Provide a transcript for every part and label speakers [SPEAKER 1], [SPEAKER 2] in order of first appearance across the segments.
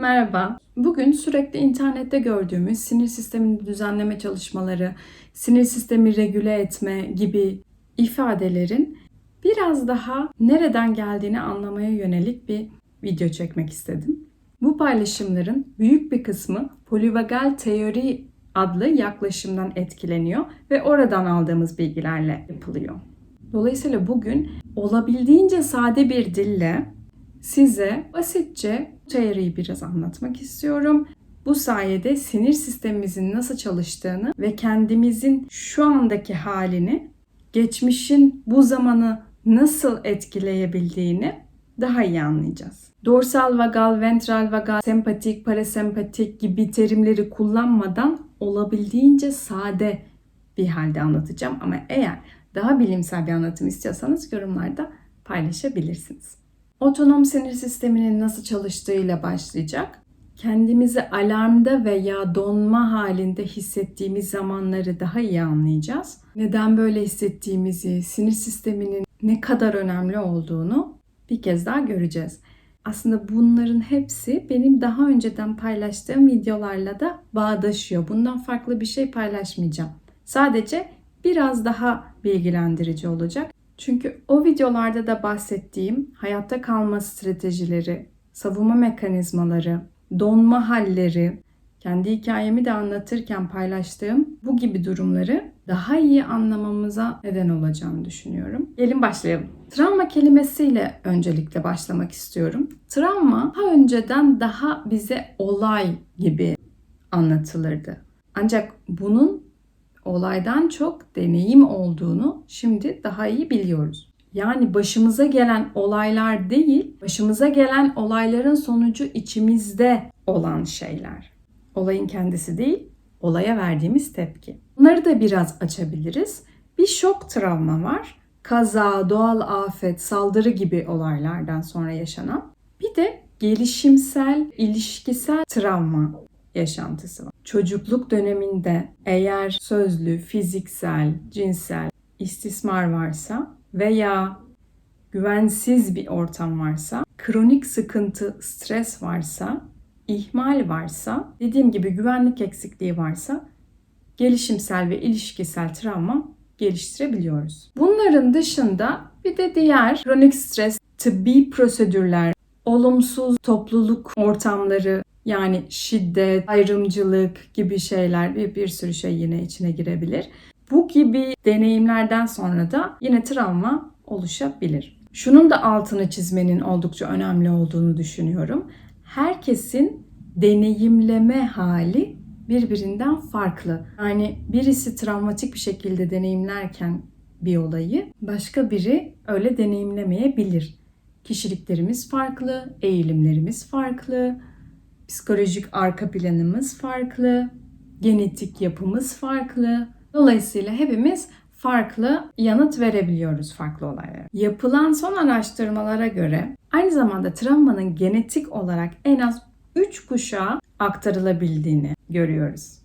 [SPEAKER 1] Merhaba. Bugün sürekli internette gördüğümüz sinir sistemini düzenleme çalışmaları, sinir sistemi regüle etme gibi ifadelerin biraz daha nereden geldiğini anlamaya yönelik bir video çekmek istedim. Bu paylaşımların büyük bir kısmı polivagal teori adlı yaklaşımdan etkileniyor ve oradan aldığımız bilgilerle yapılıyor. Dolayısıyla bugün olabildiğince sade bir dille size basitçe teoriyi biraz anlatmak istiyorum. Bu sayede sinir sistemimizin nasıl çalıştığını ve kendimizin şu andaki halini, geçmişin bu zamanı nasıl etkileyebildiğini daha iyi anlayacağız. Dorsal vagal, ventral vagal, sempatik, parasempatik gibi terimleri kullanmadan olabildiğince sade bir halde anlatacağım. Ama eğer daha bilimsel bir anlatım istiyorsanız yorumlarda paylaşabilirsiniz. Otonom sinir sisteminin nasıl çalıştığıyla başlayacak. Kendimizi alarmda veya donma halinde hissettiğimiz zamanları daha iyi anlayacağız. Neden böyle hissettiğimizi, sinir sisteminin ne kadar önemli olduğunu bir kez daha göreceğiz. Aslında bunların hepsi benim daha önceden paylaştığım videolarla da bağdaşıyor. Bundan farklı bir şey paylaşmayacağım. Sadece biraz daha bilgilendirici olacak. Çünkü o videolarda da bahsettiğim hayatta kalma stratejileri, savunma mekanizmaları, donma halleri, kendi hikayemi de anlatırken paylaştığım bu gibi durumları daha iyi anlamamıza neden olacağını düşünüyorum. Gelin başlayalım. Travma kelimesiyle öncelikle başlamak istiyorum. Travma daha önceden daha bize olay gibi anlatılırdı. Ancak bunun olaydan çok deneyim olduğunu şimdi daha iyi biliyoruz. Yani başımıza gelen olaylar değil, başımıza gelen olayların sonucu içimizde olan şeyler. Olayın kendisi değil, olaya verdiğimiz tepki. Bunları da biraz açabiliriz. Bir şok travma var. Kaza, doğal afet, saldırı gibi olaylardan sonra yaşanan. Bir de gelişimsel, ilişkisel travma yaşantısı var. Çocukluk döneminde eğer sözlü, fiziksel, cinsel istismar varsa veya güvensiz bir ortam varsa, kronik sıkıntı, stres varsa, ihmal varsa, dediğim gibi güvenlik eksikliği varsa gelişimsel ve ilişkisel travma geliştirebiliyoruz. Bunların dışında bir de diğer kronik stres, tıbbi prosedürler, olumsuz topluluk ortamları, yani şiddet, ayrımcılık gibi şeyler, bir sürü şey yine içine girebilir. Bu gibi deneyimlerden sonra da yine travma oluşabilir. Şunun da altını çizmenin oldukça önemli olduğunu düşünüyorum. Herkesin deneyimleme hali birbirinden farklı. Yani birisi travmatik bir şekilde deneyimlerken bir olayı başka biri öyle deneyimlemeyebilir. Kişiliklerimiz farklı, eğilimlerimiz farklı, psikolojik arka planımız farklı, genetik yapımız farklı. Dolayısıyla hepimiz farklı yanıt verebiliyoruz farklı olaylara. Yapılan son araştırmalara göre aynı zamanda travmanın genetik olarak en az 3 kuşağa aktarılabildiğini görüyoruz.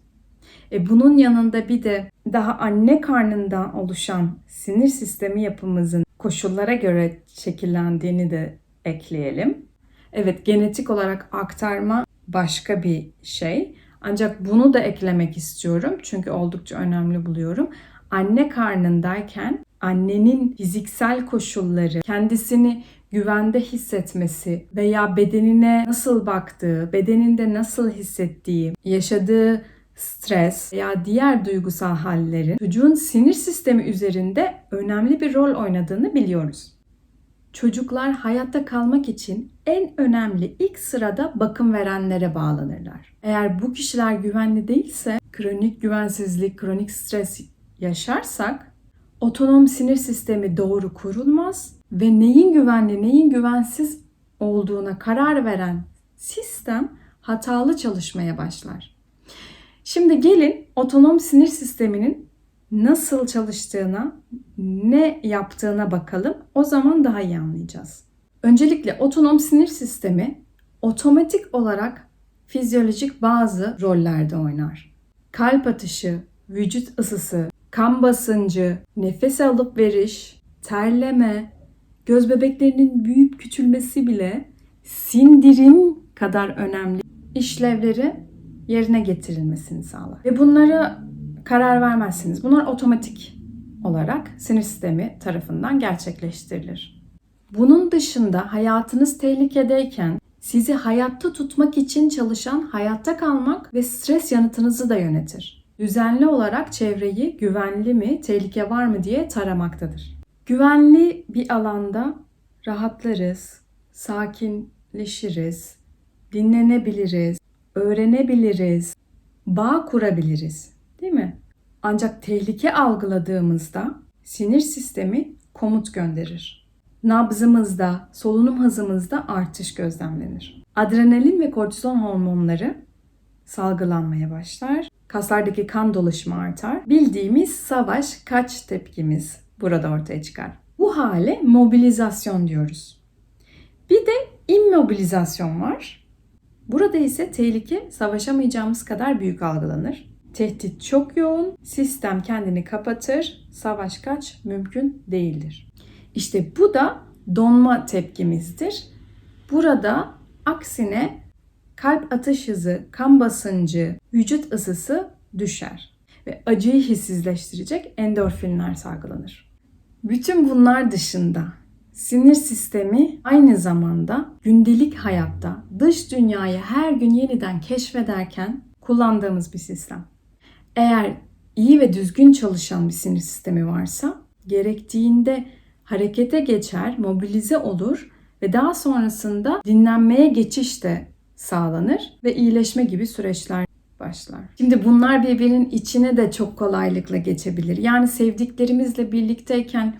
[SPEAKER 1] Bunun yanında bir de daha anne karnından oluşan sinir sistemi yapımızın koşullara göre şekillendiğini de ekleyelim. Evet, genetik olarak aktarma başka bir şey. Ancak bunu da eklemek istiyorum çünkü oldukça önemli buluyorum. Anne karnındayken annenin fiziksel koşulları, kendisini güvende hissetmesi veya bedenine nasıl baktığı, bedeninde nasıl hissettiği, yaşadığı stres veya diğer duygusal hallerin çocuğun sinir sistemi üzerinde önemli bir rol oynadığını biliyoruz. Çocuklar hayatta kalmak için en önemli ilk sırada bakım verenlere bağlanırlar. Eğer bu kişiler güvenli değilse, kronik güvensizlik, kronik stres yaşarsak, otonom sinir sistemi doğru kurulmaz ve neyin güvenli, neyin güvensiz olduğuna karar veren sistem hatalı çalışmaya başlar. Şimdi gelin otonom sinir sisteminin nasıl çalıştığına, ne yaptığına bakalım. O zaman daha iyi anlayacağız. Öncelikle otonom sinir sistemi otomatik olarak fizyolojik bazı rollerde oynar. Kalp atışı, vücut ısısı, kan basıncı, nefes alıp veriş, terleme, göz bebeklerinin büyüyüp küçülmesi bile sindirim kadar önemli işlevleri yerine getirilmesini sağlar. Ve bunlara karar vermezsiniz. Bunlar otomatik olarak sinir sistemi tarafından gerçekleştirilir. Bunun dışında hayatınız tehlikedeyken sizi hayatta tutmak için çalışan hayatta kalmak ve stres yanıtınızı da yönetir. Düzenli olarak çevreyi güvenli mi, tehlike var mı diye taramaktadır. Güvenli bir alanda rahatlarız, sakinleşiriz, dinlenebiliriz, öğrenebiliriz, bağ kurabiliriz, değil mi? Ancak tehlike algıladığımızda sinir sistemi komut gönderir. Nabzımızda, solunum hızımızda artış gözlemlenir. Adrenalin ve kortizon hormonları salgılanmaya başlar. Kaslardaki kan dolaşımı artar. Bildiğimiz savaş kaç tepkimiz burada ortaya çıkar. Bu hale mobilizasyon diyoruz. Bir de immobilizasyon var. Burada ise tehlike savaşamayacağımız kadar büyük algılanır. Tehdit çok yoğun, sistem kendini kapatır, savaş kaç mümkün değildir. İşte bu da donma tepkimizdir. Burada aksine kalp atış hızı, kan basıncı, vücut ısısı düşer ve acıyı hissizleştirecek endorfinler salgılanır. Bütün bunlar dışında sinir sistemi aynı zamanda gündelik hayatta dış dünyayı her gün yeniden keşfederken kullandığımız bir sistem. Eğer iyi ve düzgün çalışan bir sinir sistemi varsa gerektiğinde harekete geçer, mobilize olur ve daha sonrasında dinlenmeye geçiş de sağlanır ve iyileşme gibi süreçler başlar. Şimdi bunlar birbirinin içine de çok kolaylıkla geçebilir. Yani sevdiklerimizle birlikteyken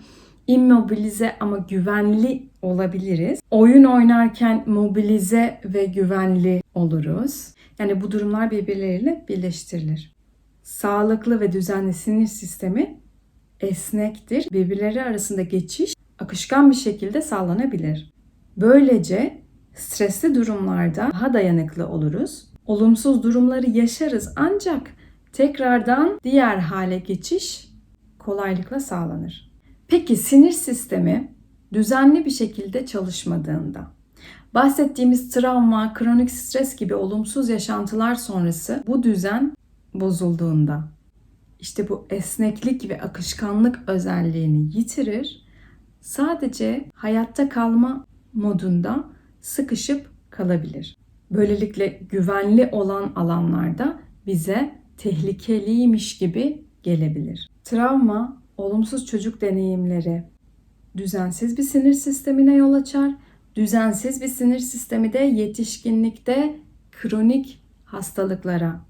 [SPEAKER 1] immobilize ama güvenli olabiliriz. Oyun oynarken mobilize ve güvenli oluruz. Yani bu durumlar birbirleriyle birleştirilir. Sağlıklı ve düzenli sinir sistemi esnektir. Birbirleri arasında geçiş akışkan bir şekilde sağlanabilir. Böylece stresli durumlarda daha dayanıklı oluruz. Olumsuz durumları yaşarız ancak tekrardan diğer hale geçiş kolaylıkla sağlanır. Peki sinir sistemi düzenli bir şekilde çalışmadığında, bahsettiğimiz travma, kronik stres gibi olumsuz yaşantılar sonrası bu düzen bozulduğunda, işte bu esneklik ve akışkanlık özelliğini yitirir, sadece hayatta kalma modunda sıkışıp kalabilir. Böylelikle güvenli olan alanlarda bize tehlikeliymiş gibi gelebilir. Travma, olumsuz çocuk deneyimleri düzensiz bir sinir sistemine yol açar. Düzensiz bir sinir sistemi de yetişkinlikte kronik hastalıklara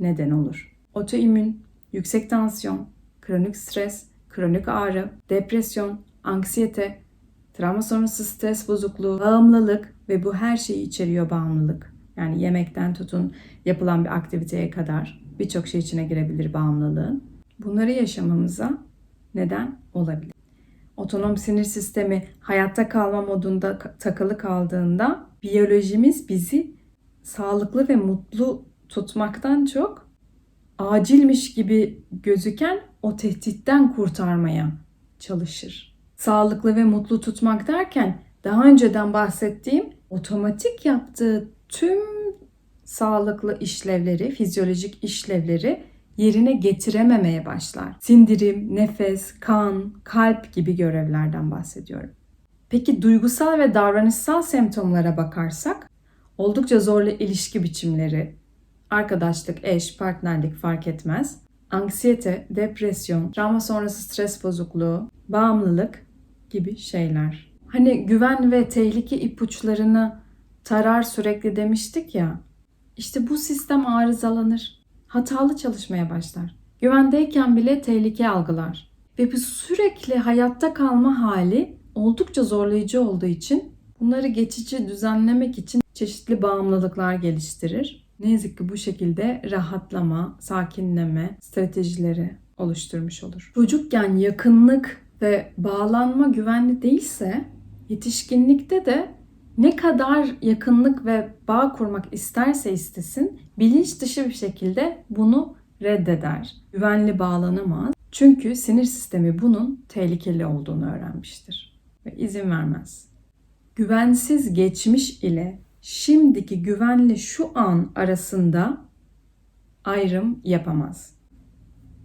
[SPEAKER 1] neden olur. Otoimmün, yüksek tansiyon, kronik stres, kronik ağrı, depresyon, anksiyete, travma sonrası stres bozukluğu, bağımlılık ve bu her şeyi içeriyor bağımlılık. Yani yemekten tutun yapılan bir aktiviteye kadar birçok şey içine girebilir bağımlılığın. Bunları yaşamamıza neden olabilir. Otonom sinir sistemi hayatta kalma modunda takılı kaldığında biyolojimiz bizi sağlıklı ve mutlu tutmaktan çok acilmiş gibi gözüken o tehditten kurtarmaya çalışır. Sağlıklı ve mutlu tutmak derken daha önceden bahsettiğim otomatik yaptığı tüm sağlıklı işlevleri, fizyolojik işlevleri yerine getirememeye başlar. Sindirim, nefes, kan, kalp gibi görevlerden bahsediyorum. Peki duygusal ve davranışsal semptomlara bakarsak, oldukça zorlu ilişki biçimleri, arkadaşlık, eş, partnerlik fark etmez, anksiyete, depresyon, travma sonrası stres bozukluğu, bağımlılık gibi şeyler. Hani güven ve tehlike ipuçlarını tarar sürekli demiştik ya, işte bu sistem arızalanır. Hatalı çalışmaya başlar. Güvendeyken bile tehlike algılar. Ve bu sürekli hayatta kalma hali oldukça zorlayıcı olduğu için bunları geçici düzenlemek için çeşitli bağımlılıklar geliştirir. Ne yazık ki bu şekilde rahatlama, sakinleme stratejileri oluşturmuş olur. Çocukken yakınlık ve bağlanma güvenli değilse yetişkinlikte de ne kadar yakınlık ve bağ kurmak isterse istesin, bilinç dışı bir şekilde bunu reddeder. Güvenli bağlanamaz. Çünkü sinir sistemi bunun tehlikeli olduğunu öğrenmiştir ve izin vermez. Güvensiz geçmiş ile şimdiki güvenli şu an arasında ayrım yapamaz.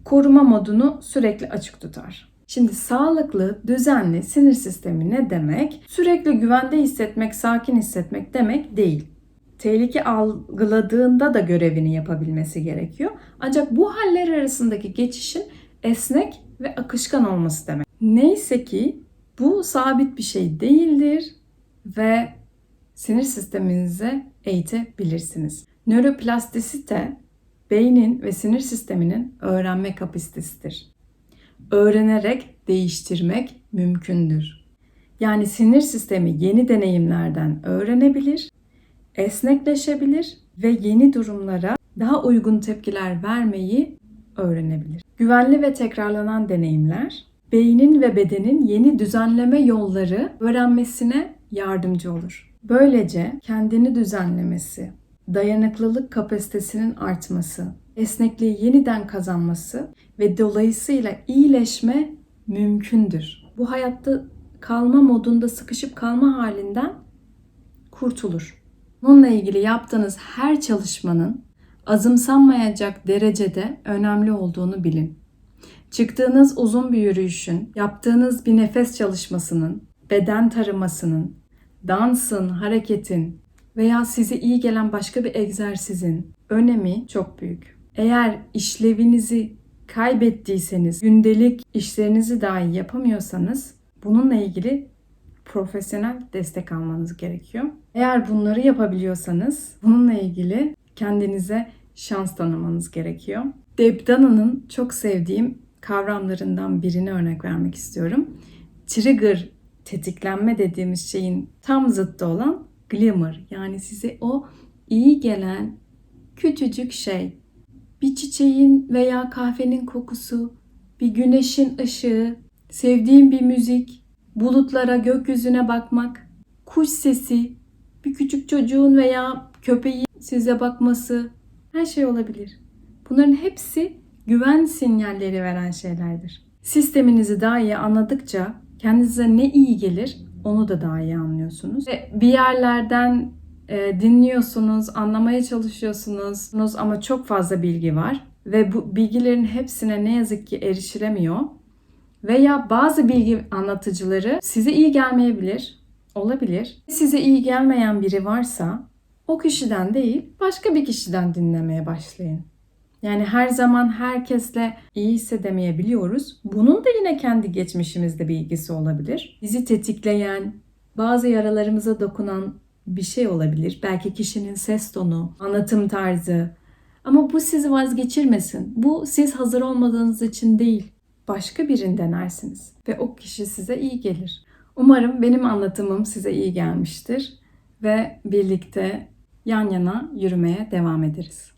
[SPEAKER 1] Koruma modunu sürekli açık tutar. Şimdi sağlıklı, düzenli sinir sistemi ne demek? Sürekli güvende hissetmek, sakin hissetmek demek değil. Tehlike algıladığında da görevini yapabilmesi gerekiyor. Ancak bu haller arasındaki geçişin esnek ve akışkan olması demek. Neyse ki bu sabit bir şey değildir ve sinir sisteminizi eğitebilirsiniz. Nöroplastisite, beynin ve sinir sisteminin öğrenme kapasitesidir. Öğrenerek değiştirmek mümkündür. Yani sinir sistemi yeni deneyimlerden öğrenebilir, esnekleşebilir ve yeni durumlara daha uygun tepkiler vermeyi öğrenebilir. Güvenli ve tekrarlanan deneyimler, beynin ve bedenin yeni düzenleme yolları öğrenmesine yardımcı olur. Böylece kendini düzenlemesi, dayanıklılık kapasitesinin artması, esnekliği yeniden kazanması ve dolayısıyla iyileşme mümkündür. Bu hayatta kalma modunda sıkışıp kalma halinden kurtulur. Bununla ilgili yaptığınız her çalışmanın azımsanmayacak derecede önemli olduğunu bilin. Çıktığınız uzun bir yürüyüşün, yaptığınız bir nefes çalışmasının, beden taramasının, dansın, hareketin veya size iyi gelen başka bir egzersizin önemi çok büyük. Eğer işlevinizi kaybettiyseniz, gündelik işlerinizi dahi yapamıyorsanız bununla ilgili profesyonel destek almanız gerekiyor. Eğer bunları yapabiliyorsanız bununla ilgili kendinize şans tanımanız gerekiyor. Deb Dana'nın çok sevdiğim kavramlarından birini örnek vermek istiyorum. Trigger, tetiklenme dediğimiz şeyin tam zıttı olan glimmer. Yani size o iyi gelen küçücük şey, bir çiçeğin veya kahvenin kokusu, bir güneşin ışığı, sevdiğim bir müzik, bulutlara, gökyüzüne bakmak, kuş sesi, bir küçük çocuğun veya köpeğin size bakması, her şey olabilir. Bunların hepsi güven sinyalleri veren şeylerdir. Sisteminizi daha iyi anladıkça kendinize ne iyi gelir onu da daha iyi anlıyorsunuz. Ve bir yerlerden dinliyorsunuz, anlamaya çalışıyorsunuz ama çok fazla bilgi var ve bu bilgilerin hepsine ne yazık ki erişilemiyor. Veya bazı bilgi anlatıcıları size iyi gelmeyebilir, olabilir. Size iyi gelmeyen biri varsa o kişiden değil başka bir kişiden dinlemeye başlayın. Yani her zaman herkesle iyi hissedemeyebiliyoruz. Bunun da yine kendi geçmişimizde bir ilgisi olabilir. Bizi tetikleyen, bazı yaralarımıza dokunan bir şey olabilir. Belki kişinin ses tonu, anlatım tarzı. Ama bu sizi vazgeçirmesin. Bu siz hazır olmadığınız için değil. Başka birini denersiniz ve o kişi size iyi gelir. Umarım benim anlatımım size iyi gelmiştir ve birlikte yan yana yürümeye devam ederiz.